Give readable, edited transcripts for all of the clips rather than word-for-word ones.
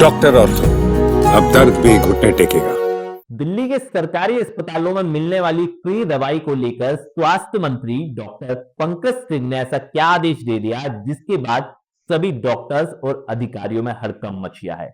Doctor ortho, अब दर्द भी घुटने टेकेगा। दिल्ली के सरकारी अस्पतालों में मिलने वाली फ्री दवाई को लेकर स्वास्थ्य मंत्री डॉक्टर पंकज सिंह ने ऐसा क्या आदेश दे दिया जिसके बाद सभी डॉक्टर्स और अधिकारियों में हड़कंप मच गया है।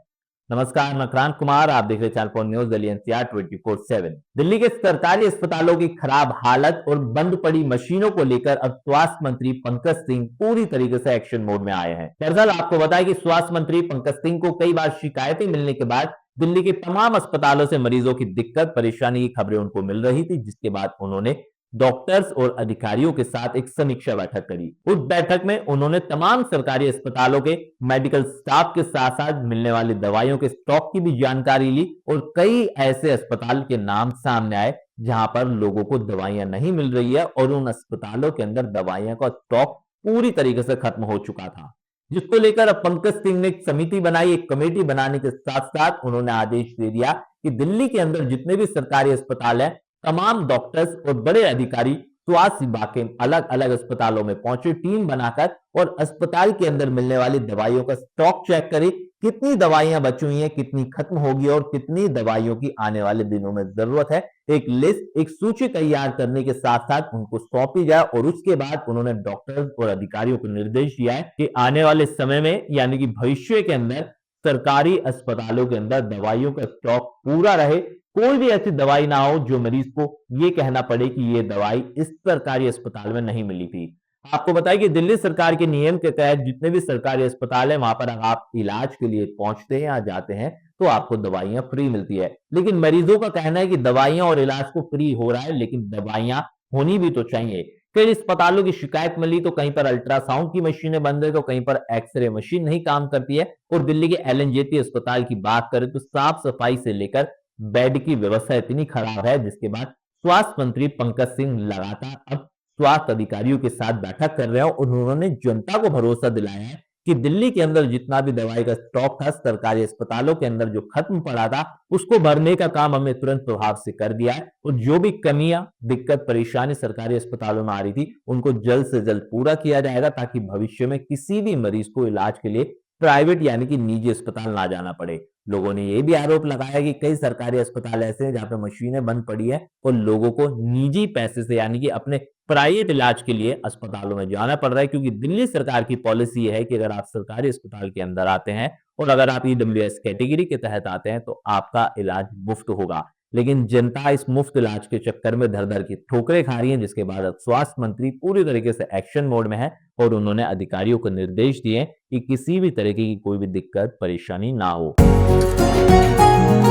नमस्कार, मैं क्रांत कुमार, आप देख रहे channel for news Delhi NCR 24/7। Delhi के सरकारी अस्पतालों की खराब हालत और बंद पड़ी मशीनों को लेकर अब स्वास्थ्य मंत्री पंकज सिंह पूरी तरीके से एक्शन मोड में आए हैं। दरअसल आपको बताया कि स्वास्थ्य मंत्री पंकज सिंह को कई बार शिकायतें मिलने के बाद दिल्ली के तमाम अस्पतालों से मरीजों की दिक्कत परेशानी की खबरें उनको मिल रही थी, जिसके बाद उन्होंने डॉक्टर्स और अधिकारियों के साथ एक समीक्षा बैठक करी। उस बैठक में उन्होंने तमाम सरकारी अस्पतालों के मेडिकल स्टाफ के साथ साथ मिलने वाली दवाइयों के स्टॉक की भी जानकारी ली और कई ऐसे अस्पताल के नाम सामने आए जहां पर लोगों को दवाइयां नहीं मिल रही है और उन अस्पतालों के अंदर दवाइयां का स्टॉक पूरी तरीके से खत्म हो चुका था, जिसको लेकर अब पंकज सिंह ने एक समिति बनाई। एक कमेटी बनाने के साथ साथ उन्होंने आदेश दे दिया कि दिल्ली के अंदर जितने भी सरकारी अस्पताल हैं, तमाम डॉक्टर्स और बड़े अधिकारी स्वास्थ्य विभाग के अलग अलग अस्पतालों में पहुंचे, टीम बनाकर और अस्पताल के अंदर मिलने वाली दवाइयों का स्टॉक चेक करें, कितनी दवाइयां बची हुई हैं, कितनी खत्म होगी और कितनी दवाइयों की आने वाले दिनों में जरूरत है। एक लिस्ट, एक सूची तैयार करने के साथ साथ उनको सौंपी जाए और उसके बाद उन्होंने डॉक्टर्स और अधिकारियों को निर्देश दिया है कि आने वाले समय में यानी कि भविष्य के अंदर सरकारी अस्पतालों के अंदर दवाइयों का स्टॉक पूरा रहे। कोई भी ऐसी दवाई ना हो जो मरीज को ये कहना पड़े कि ये दवाई इस सरकारी अस्पताल में नहीं मिली थी। आपको बताएं कि दिल्ली सरकार के नियम के तहत जितने भी सरकारी अस्पताल है वहां पर अगर आप इलाज के लिए पहुंचते हैं या जाते हैं तो आपको दवाइयां फ्री मिलती है, लेकिन मरीजों का कहना है कि दवाइयां और इलाज को फ्री हो रहा है लेकिन दवाइयां होनी भी तो चाहिए। कई अस्पतालों की शिकायत मिली तो कहीं पर अल्ट्रासाउंड की मशीनें बंद है तो कहीं पर एक्सरे मशीन नहीं काम करती है। और दिल्ली के एलएनजेपी अस्पताल की बात करें तो साफ सफाई से लेकर बेड की व्यवस्था इतनी खराब है, जिसके बाद स्वास्थ्य मंत्री पंकज सिंह लगातार अब स्वास्थ्य अधिकारियों के साथ बैठक कर रहे हैं और उन्होंने जनता को भरोसा दिलाया है कि दिल्ली के अंदर जितना भी दवाई का स्टॉक था सरकारी अस्पतालों के अंदर जो खत्म पड़ा था उसको भरने का काम हमने तुरंत प्रभाव से कर दिया है और जो भी कमियां दिक्कत परेशानी सरकारी अस्पतालों में आ रही थी उनको जल्द से जल्द पूरा किया जाएगा ताकि भविष्य में किसी भी मरीज को इलाज के लिए प्राइवेट यानी कि निजी अस्पताल ना जाना पड़े। लोगों ने यह भी आरोप लगाया कि कई सरकारी अस्पताल ऐसे हैं जहां पे मशीनें बंद पड़ी है और लोगों को निजी पैसे से यानी कि अपने प्राइवेट इलाज के लिए अस्पतालों में जाना पड़ रहा है, क्योंकि दिल्ली सरकार की पॉलिसी है कि अगर आप सरकारी अस्पताल के अंदर आते हैं और अगर आप ईडब्ल्यूएस कैटेगरी के तहत आते हैं तो आपका इलाज मुफ्त होगा। लेकिन जनता इस मुफ्त इलाज के चक्कर में धर धर की ठोकरें खा रही है, जिसके बाद अब स्वास्थ्य मंत्री पूरी तरीके से एक्शन मोड में है और उन्होंने अधिकारियों को निर्देश दिए कि किसी भी तरीके की कोई भी दिक्कत परेशानी ना हो।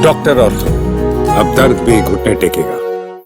डॉक्टर ऑर्थो, अब दर्द भी घुटने टेकेगा।